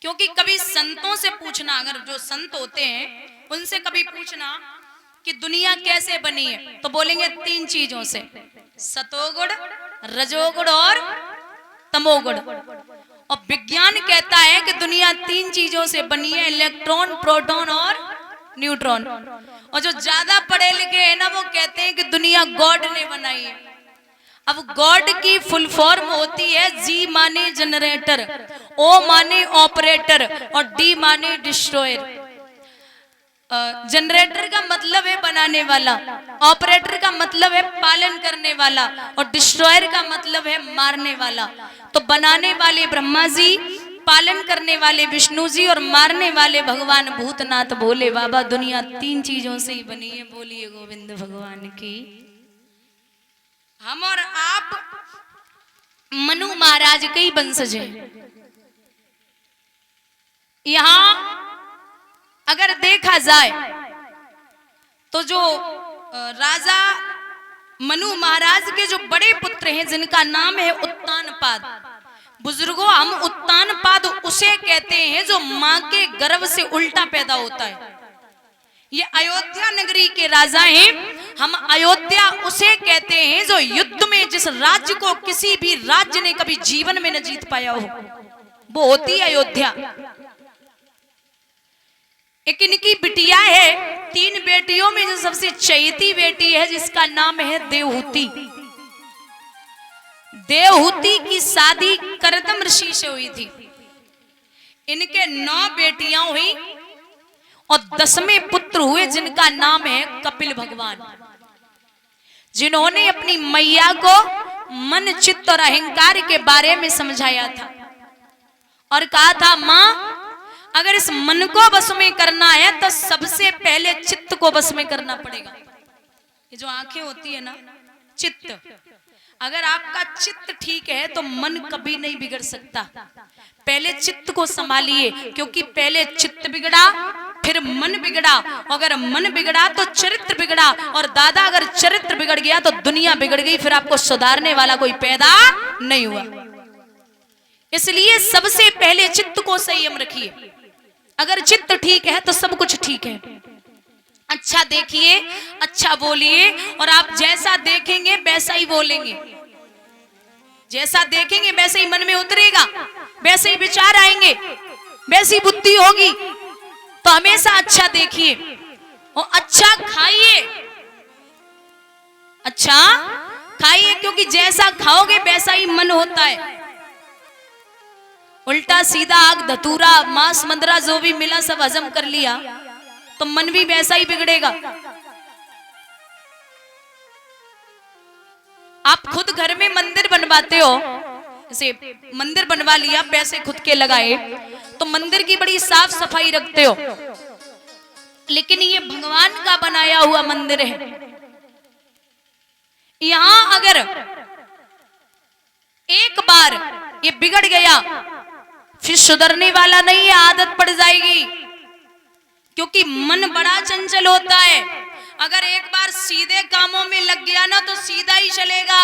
क्योंकि कभी संतों से पूछना, अगर जो संत होते हैं उनसे कभी पूछना कि दुनिया कैसे बनी है, तो बोलेंगे 3 चीजों से, सतोगुण, रजोगुण और तमोगुण। और विज्ञान कहता है कि दुनिया 3 चीजों से बनी है, इलेक्ट्रॉन, प्रोटॉन और न्यूट्रॉन। और जो ज्यादा पढ़े लिखे हैं ना, वो कहते हैं कि दुनिया गॉड ने बनाई है। अब गॉड की फुल फॉर्म होती है जी माने जनरेटर, ओ माने ऑपरेटर और डी माने डिस्ट्रॉयर। जनरेटर का मतलब है बनाने वाला, ऑपरेटर का मतलब है पालन करने वाला और डिस्ट्रॉयर का मतलब है मारने वाला। तो बनाने वाले ब्रह्मा जी, पालन करने वाले विष्णु जी और मारने वाले भगवान भूतनाथ भोले बाबा। दुनिया 3 चीजों से ही बनी है। बोलिए गोविंद भगवान की। हम और आप मनु महाराज के ही वंशज हैं। यहां अगर देखा जाए तो जो राजा मनु महाराज के जो बड़े पुत्र हैं, जिनका नाम है उत्तानपाद। बुजुर्गों, हम उत्तानपाद उसे कहते हैं जो मां के गर्भ से उल्टा पैदा होता है। ये अयोध्या नगरी के राजा हैं। हम अयोध्या उसे कहते हैं जो युद्ध में जिस राज्य को किसी भी राज्य ने कभी जीवन में न जीत पाया हो, वो होती अयोध्या। एक इनकी बिटिया है, 3 बेटियों में जो सबसे चहेती बेटी है जिसका नाम है देवहूति। देवहूति की शादी करदम ऋषि से हुई थी। इनके 9 बेटियां हुई और 10वें पुत्र हुए जिनका नाम है कपिल भगवान, जिन्होंने अपनी मैया को मन, चित्त और अहंकार के बारे में समझाया था और कहा था, मां अगर इस मन को वश में करना है तो सबसे पहले चित्त को वश में करना पड़ेगा। ये जो आंखें होती है ना, चित्त, अगर आपका चित्त ठीक है तो मन कभी नहीं बिगड़ सकता। पहले चित्त को संभालिए, क्योंकि पहले चित्त बिगड़ा फिर मन बिगड़ा, अगर मन बिगड़ा तो चरित्र बिगड़ा, और दादा अगर चरित्र बिगड़ गया तो दुनिया बिगड़ गई, फिर आपको सुधारने वाला कोई पैदा नहीं हुआ। इसलिए सबसे पहले चित्त को संयम रखिए। अगर चित्त ठीक है तो सब कुछ ठीक है। अच्छा देखिए, अच्छा बोलिए, और आप जैसा देखेंगे वैसा ही बोलेंगे। जैसा देखेंगे वैसे ही मन में उतरेगा, वैसे ही विचार आएंगे, वैसी बुद्धि होगी। तो हमेशा अच्छा देखिए और अच्छा खाइए। अच्छा खाइए, क्योंकि जैसा खाओगे वैसा ही मन होता है। उल्टा सीधा आग धतूरा मांस मंदरा जो भी मिला सब हजम कर लिया तो मन भी वैसा ही बिगड़ेगा। आप खुद घर में मंदिर बनवाते हो, जैसे मंदिर बनवा लिया, पैसे खुद के लगाए, तो मंदिर की बड़ी साफ सफाई रखते हो, लेकिन ये भगवान का बनाया हुआ मंदिर है। यहां अगर एक बार ये बिगड़ गया फिर सुधरने वाला नहीं है, आदत पड़ जाएगी, क्योंकि मन बड़ा चंचल होता है। अगर एक बार सीधे कामों में लग गया ना तो सीधा ही चलेगा,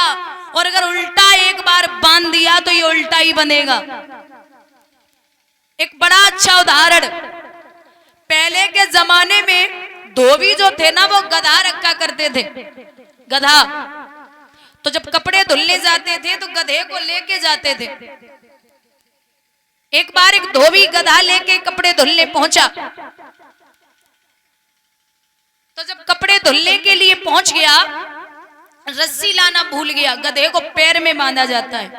और अगर उल्टा एक बार बांध दिया तो ये उल्टा ही बनेगा। एक बड़ा अच्छा उदाहरण, पहले के जमाने में धोबी जो थे ना वो गधा रखा करते थे। गधा, तो जब कपड़े धुलने जाते थे तो गधे को लेके जाते थे। एक बार एक धोबी गधा लेके कपड़े धुलने पहुंचा, तो जब कपड़े धुलने के लिए पहुंच गया, रस्सी लाना भूल गया। गधे को पैर में बांधा जाता है।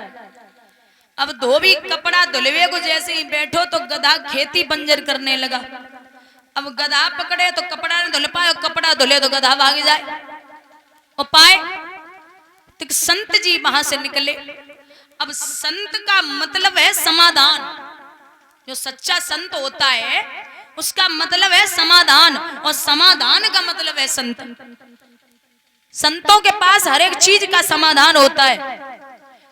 अब धोबी कपड़ा धुलवे को जैसे ही बैठो तो गधा खेती बंजर करने लगा। अब गधा पकड़े तो कपड़ा न धुल पाए, कपड़ा धुले तो गधा भाग जाए और पाए। तो संत जी वहां से निकले। अब संत का मतलब है समाधान। जो सच्चा संत होता है उसका मतलब है समाधान, और समाधान का मतलब है संत। संतों के पास हर एक चीज का समाधान होता है।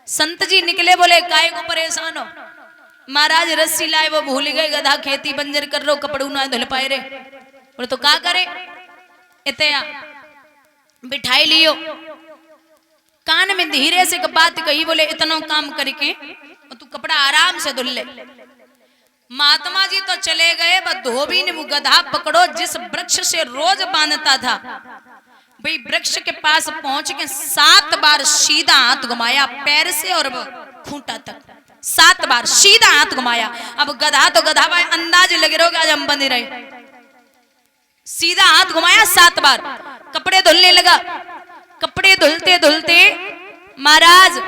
संत जी निकले, बोले काय को परेशान हो? महाराज रस्सी लाए वो भूल गए, गधा खेती बंजर कर रो, कपड़ू ना धुल पाए रे। बोले तो क्या करे? इतना बिठाई लियो, कान में धीरे से बात कही, बोले इतना काम करके और तू कपड़ा आराम से धुल ले। महात्मा जी तो चले गए, बस धोबी ने वो गधा पकड़ो जिस वृक्ष से रोज बांधता था, भाई वृक्ष के पास पहुंच के 7 बार सीधा हाथ घुमाया पैर से और खूंटा तक, 7 बार सीधा हाथ घुमाया। अब गधा तो गधा भाई अंदाज लगे रहो कि आज हम बंधे रहे। सीधा हाथ घुमाया 7 बार, कपड़े धुलने लगा। कपड़े धुलते धुलते महाराज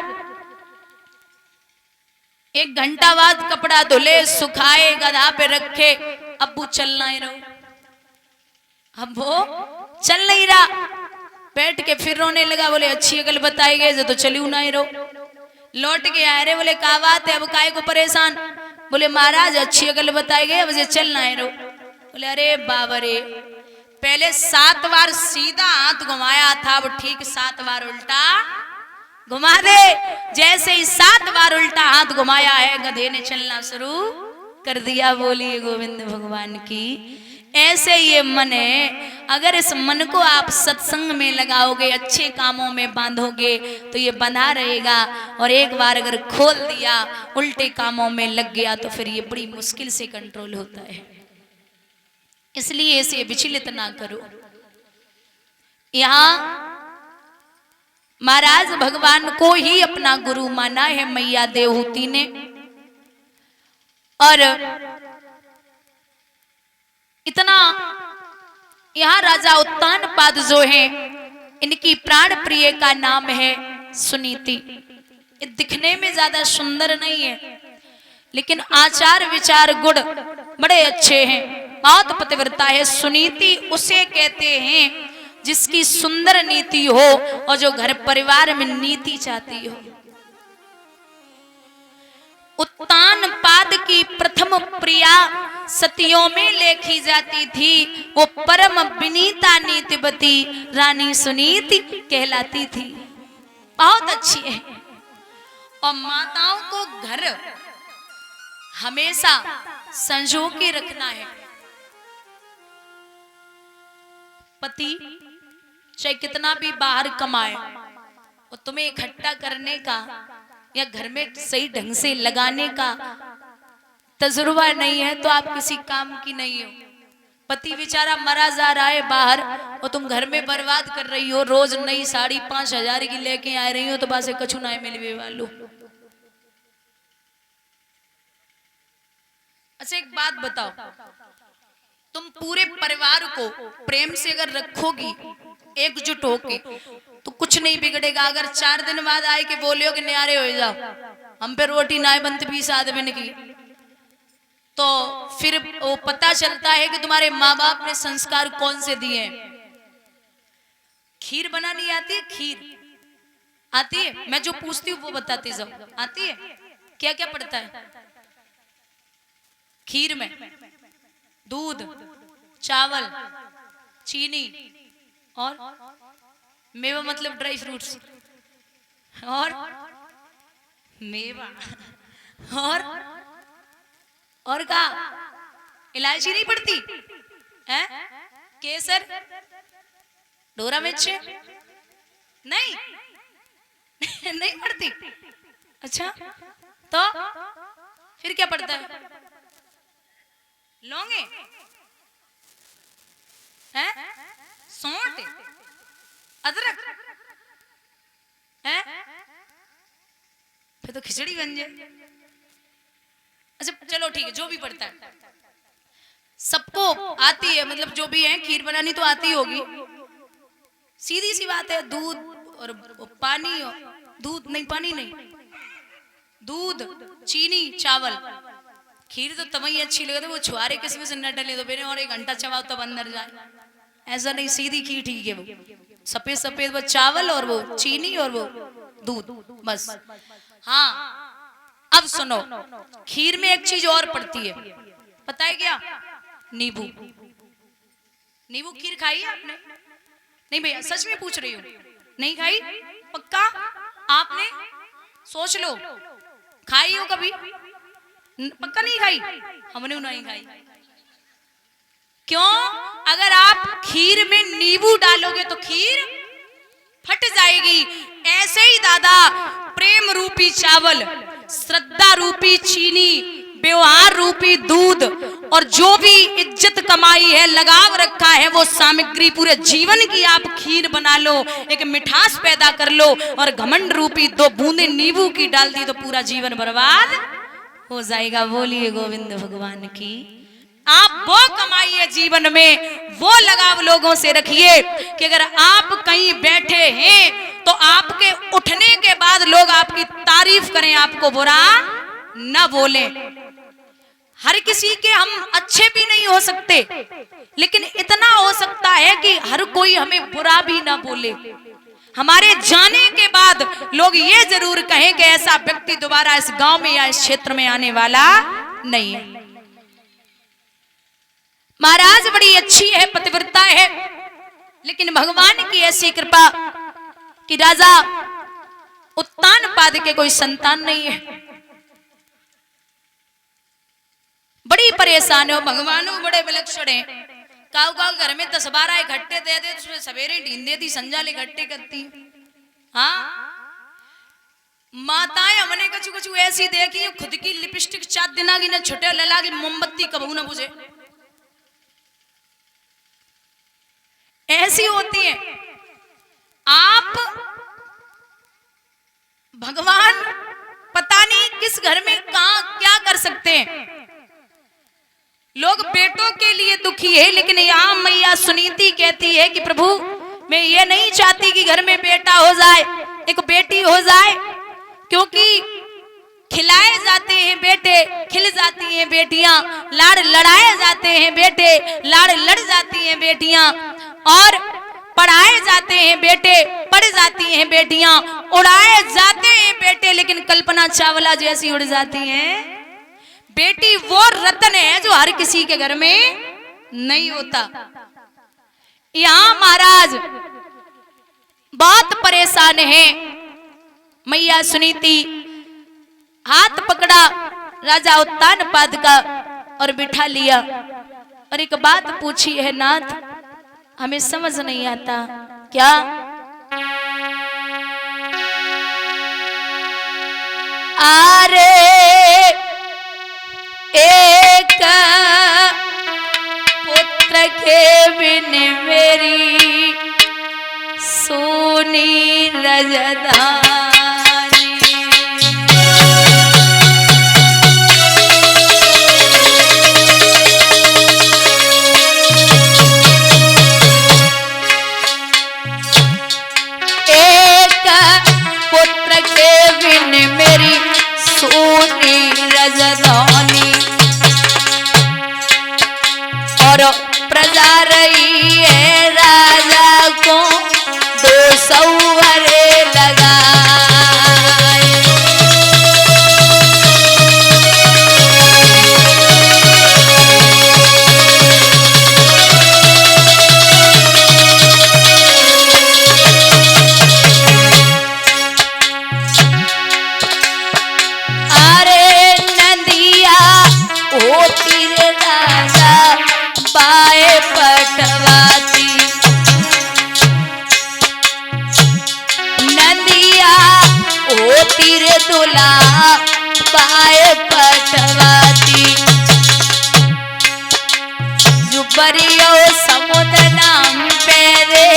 1 घंटा बाद कपड़ा धुले, सुखाए, गधा पे रखे। अब वो चल नहीं रहो, अब वो चल नहीं रहा। बैठ के फिर रोने लगा, बोले अच्छी अकल बताई गए तो चलू नहीं रहो। लौट के आए रे, बोले क्या बात है, अब काहे को परेशान? बोले महाराज अच्छी अकल बताई गए, अब चल नहीं रहो। बोले अरे बाबा रे, पहले 7 बार सीधा हाथ घुमाया था, अब ठीक 7 बार उल्टा घुमा दे। जैसे ही 7 बार उल्टा हाथ घुमाया है, गधे ने चलना शुरू कर दिया। बोलिए गोविंद भगवान की। ऐसे ये मन है, अगर इस मन को आप सत्संग में लगाओगे, अच्छे कामों में बांधोगे तो ये बंधा रहेगा। और एक बार अगर खोल दिया, उल्टे कामों में लग गया तो फिर ये बड़ी मुश्किल से कंट्रोल होता है। इसलिए इसे विचलित ना करो। यहाँ महाराज भगवान को ही अपना गुरु माना है मैया देवहूति ने। और इतना यहाँ राजा उत्तानपाद जो है, इनकी प्राण प्रिय का नाम है सुनीति। ये दिखने में ज्यादा सुंदर नहीं है, लेकिन आचार विचार गुण बड़े अच्छे हैं, बहुत पतिव्रता है। सुनीति उसे कहते हैं जिसकी सुंदर नीति हो और जो घर परिवार में नीति चाहती हो। उत्तानपाद की प्रथम प्रिया सतियों में लेखी जाती थी, वो परम विनीता नीतिवती रानी सुनीति कहलाती थी। बहुत अच्छी है। और माताओं को घर हमेशा संजो के रखना है। पति चाहे कितना भी बाहर कमाए, और तुम्हें इकट्ठा करने का या घर में सही ढंग से लगाने का तजुर्बा नहीं है तो आप किसी काम की नहीं हो। पति बेचारा मरा जा रहा है बाहर और तुम घर में बर्बाद कर रही हो, रोज नई साड़ी 5,000 की लेके आ रही हो, तो बासे कछु ना मिलवे वालो। अच्छा एक बात बताओ, तुम पूरे परिवार को प्रेम से अगर रखोगी एकजुट होके तो कुछ नहीं बिगड़ेगा। अगर 4 दिन बाद आए के बोलियो कि न्यारे हो जाओ, हम पे रोटी ना बनती 20 आदमी की, तो फिर वो पता चलता है कि तुम्हारे माँ बाप ने संस्कार कौन से दिए हैं। खीर बनानी आती है? खीर आती है? मैं जो पूछती हूँ वो बताती जाओ। आती है? क्या क्या पड़ता है खीर में? दूध, चावल, चीनी और मेवा मतलब ड्राई फ्रूट्स, और मेवा, और का इलायची नहीं पड़ती है? केसर, डोरा मिर्च नहीं नहीं पड़ती। अच्छा तो फिर क्या पड़ता है? लौंगे हैं, सौंठ, अदरक हैं, फिर तो खिचड़ी बन जाए। अच्छा चलो ठीक है, जो भी पड़ता है सबको आती है, मतलब जो भी है खीर बनानी तो आती होगी। सीधी सी बात है, दूध और पानी, और दूध नहीं पानी नहीं, दूध, चीनी, चावल। खीर तो तभी अच्छी लगे वो छुआरे किस्म से न डले तो बेने और 1 घंटा चबाओ तब अंदर जाए, ऐसा नहीं। सीधी खीर ठीक है, वो सफेद सफेद वो चावल और वो चीनी और वो दूध, बस। हाँ अब सुनो, खीर में एक चीज और पड़ती है, पता है क्या? नींबू। नींबू खीर खाई है आपने? नहीं भैया सच में पूछ रही हूँ, नहीं खाई? पक्का? आपने सोच लो, खाई हो कभी? पक्का नहीं खाई? हमने नहीं खाई। क्यों? अगर आप खीर में नींबू डालोगे तो खीर फट जाएगी। ऐसे ही दादा प्रेम रूपी चावल, श्रद्धा रूपी चीनी, व्यवहार रूपी दूध और जो भी इज्जत कमाई है, लगाव रखा है, वो सामग्री पूरे जीवन की आप खीर बना लो, एक मिठास पैदा कर लो, और घमंड रूपी 2 बूंदे नींबू की डाल दी तो पूरा जीवन बर्बाद हो जाएगा। बोलिए गोविंद भगवान की। आप वो कमाइए जीवन में, वो लगाव लोगों से रखिए कि अगर आप कहीं बैठे हैं तो आपके उठने के बाद लोग आपकी तारीफ करें, आपको बुरा न बोलें। हर किसी के हम अच्छे भी नहीं हो सकते, लेकिन इतना हो सकता है कि हर कोई हमें बुरा भी ना बोले। हमारे जाने के बाद लोग ये जरूर कहें कि ऐसा व्यक्ति दोबारा इस गांव में या इस क्षेत्र में आने वाला नहीं है। महाराज बड़ी अच्छी है, पतिव्रता है, लेकिन भगवान की ऐसी कृपा कि राजा उत्तानपाद के कोई संतान नहीं है। बड़ी परेशान हो, भगवान बड़े विलक्षण है। काऊ काऊ घर में 10-12 इकट्ठे दे दे, उसमें सवेरे ढींद देती, संजाल इकट्ठे करती। हाँ, माताएं हमने कछु कछु ऐसी देखी, खुद की लिपस्टिक 4 दिना की न छुटे लला की मोमबत्ती कबू न बुझे, ऐसी होती है। आप भगवान पता नहीं किस घर में कहां क्या कर सकते हैं। लोग बेटों के लिए दुखी है, लेकिन यहां मैया सुनीति कहती है कि प्रभु मैं ये नहीं चाहती कि घर में बेटा हो जाए, एक बेटी हो जाए, क्योंकि खिलाए जाते हैं बेटे, खिल जाती हैं बेटियां, लाड़ लड़ाए जाते हैं बेटे, लाड़ लड़ जाती हैं बेटियां, और पढ़ाए जाते हैं बेटे, पढ़ जाती हैं बेटियां, उड़ाए जाते हैं बेटे, लेकिन कल्पना चावला जैसी उड़ जाती हैं। बेटी वो रत्न है जो हर किसी के घर में नहीं होता। यहां महाराज बहुत परेशान है। मैया सुनीति हाथ पकड़ा राजा उत्तानपाद का और बिठा लिया, और एक बात पूछी है, नाथ हमें समझ नहीं आता। क्या? अरे एक पुत्र के बिन मेरी सोनी रजदानी, एक पुत्र के बिन मेरी सोनी रजदानी, और प्रजा रही है राजा को 200 वरे लगाए। अरे नदिया होती रे राजा पाए पटवाती, नदिया होती रे दुला पाए पटवाती, जुबरियो समुद्र नाम पैरे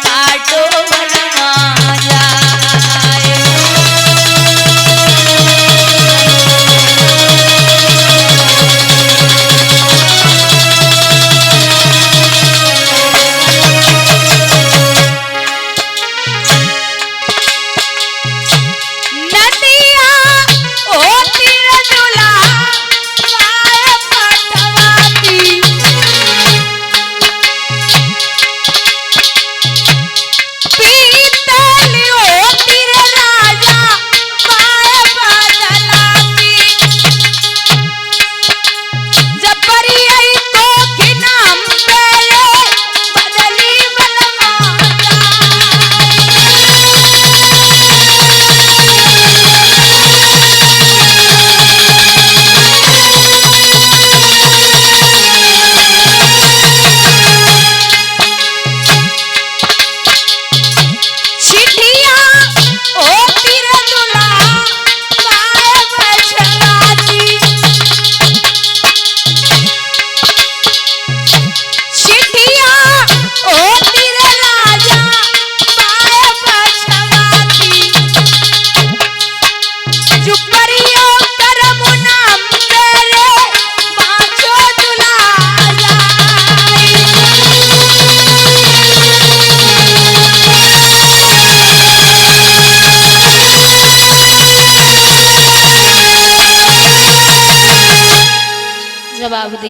काटो बनवा जाए। जवाब दिया।